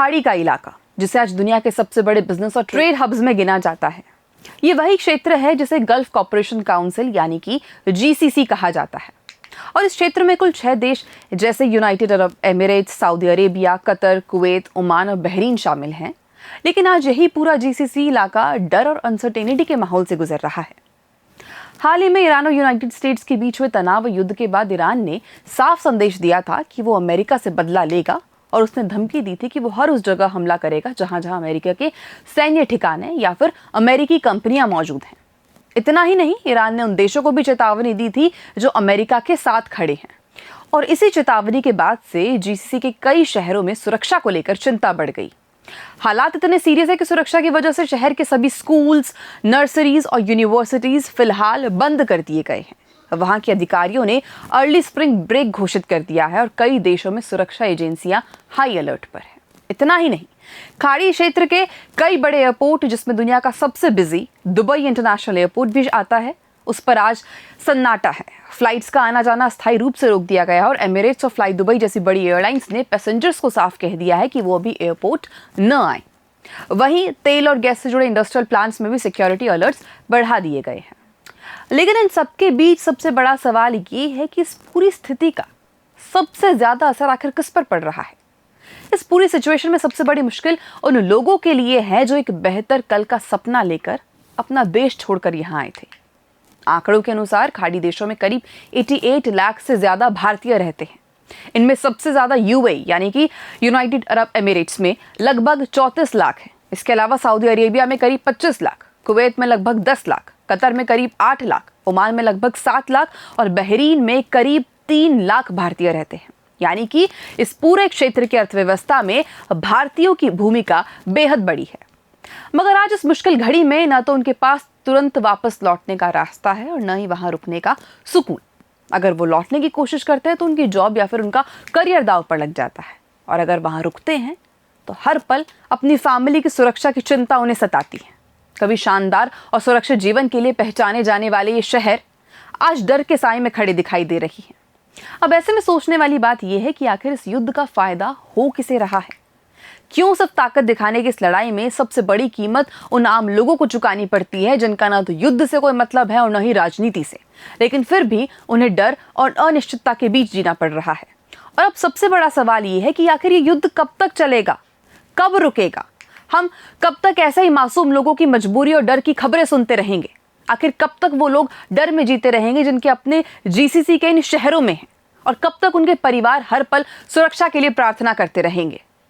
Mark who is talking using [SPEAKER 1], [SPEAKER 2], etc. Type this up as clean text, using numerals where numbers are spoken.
[SPEAKER 1] खाड़ी का इलाका, जिसे आज दुनिया के सबसे बड़े बिजनेस और ट्रेड हब्स में गिना जाता है, ये वही क्षेत्र है जिसे गल्फ कॉर्पोरेशन काउंसिल यानी कि जीसीसी कहा जाता है। और इस क्षेत्र में कुल 6 देश जैसे United Arab Emirates, Saudi Arabia, Qatar, Kuwait, Oman और बहरीन शामिल हैं। लेकिन आज यही पूरा जीसीसी इलाका डर और अनसर्टेनिटी के माहौल से गुजर रहा है। हाल ही में ईरान और यूनाइटेड स्टेट्स के बीच हुए तनाव युद्ध के बाद ईरान ने साफ संदेश दिया था कि वो अमेरिका से बदला लेगा और उसने धमकी दी थी कि वो हर उस जगह हमला करेगा जहां जहां अमेरिका के सैन्य ठिकाने या फिर अमेरिकी कंपनियां मौजूद हैं। इतना ही नहीं, ईरान ने उन देशों को भी चेतावनी दी थी जो अमेरिका के साथ खड़े हैं। और इसी चेतावनी के बाद से जीसीसी के कई शहरों में सुरक्षा को लेकर चिंता बढ़ गई। हालात इतने सीरियस है कि सुरक्षा की वजह से शहर के सभी स्कूल्स, नर्सरीज और यूनिवर्सिटीज फिलहाल बंद कर दिए गए हैं। वहां के अधिकारियों ने अर्ली स्प्रिंग ब्रेक घोषित कर दिया है और कई देशों में सुरक्षा एजेंसियां हाई अलर्ट पर हैं। इतना ही नहीं, खाड़ी क्षेत्र के कई बड़े एयरपोर्ट, जिसमें दुनिया का सबसे बिजी दुबई इंटरनेशनल एयरपोर्ट भी आता है, उस पर आज सन्नाटा है। फ्लाइट्स का आना जाना अस्थायी रूप से रोक दिया गया है और एमिरेट्स और फ्लाई दुबई जैसी बड़ी एयरलाइंस ने पैसेंजर्स को साफ कह दिया है कि वो अभी एयरपोर्ट न आए। वहीं तेल और गैस से जुड़े इंडस्ट्रियल प्लांट्स में भी सिक्योरिटी अलर्ट्स बढ़ा दिए गए हैं। लेकिन इन सबके बीच सबसे बड़ा सवाल ये है कि इस पूरी स्थिति का सबसे ज्यादा असर आखिर किस पर पड़ रहा है। इस पूरी सिचुएशन में सबसे बड़ी मुश्किल उन लोगों के लिए है जो एक बेहतर कल का सपना लेकर अपना देश छोड़कर यहाँ आए थे। आंकड़ों के अनुसार खाड़ी देशों में करीब 88 लाख से ज्यादा भारतीय रहते हैं। इनमें सबसे ज्यादा यूएई यानी कि यूनाइटेड अरब एमिरेट्स में लगभग 34 लाख है। इसके अलावा सऊदी अरेबिया में करीब 25 लाख, कुवैत में लगभग 10 लाख, कतर में करीब 8 लाख, ओमान में लगभग 7 लाख और बहरीन में करीब 3 लाख भारतीय रहते हैं। यानी कि इस पूरे क्षेत्र की अर्थव्यवस्था में भारतीयों की भूमिका बेहद बड़ी है। मगर आज इस मुश्किल घड़ी में न तो उनके पास तुरंत वापस लौटने का रास्ता है और न ही वहां रुकने का सुकून। अगर वो लौटने की कोशिश करते हैं तो उनकी जॉब या फिर उनका करियर दांव पर लग जाता है, और अगर वहां रुकते हैं तो हर पल अपनी फैमिली की सुरक्षा की चिंता उन्हें सताती है। कभी शानदार और सुरक्षित जीवन के लिए पहचाने जाने वाले ये शहर आज डर के साए में खड़े दिखाई दे रही है। अब ऐसे में सोचने वाली बात यह है कि आखिर इस युद्ध का फायदा हो किसे रहा है? क्यों सिर्फ ताकत दिखाने की इस लड़ाई में सबसे बड़ी कीमत उन आम लोगों को चुकानी पड़ती है जिनका ना तो युद्ध से कोई मतलब है और न ही राजनीति से, लेकिन फिर भी उन्हें डर और अनिश्चितता के बीच जीना पड़ रहा है। और अब सबसे बड़ा सवाल ये है कि आखिर ये युद्ध कब तक चलेगा, कब रुकेगा? हम कब तक ऐसे ही मासूम लोगों की मजबूरी और डर की खबरें सुनते रहेंगे? आखिर कब तक वो लोग डर में जीते रहेंगे जिनके अपने जीसीसी के इन शहरों में हैं? और कब तक उनके परिवार हर पल सुरक्षा के लिए प्रार्थना करते रहेंगे?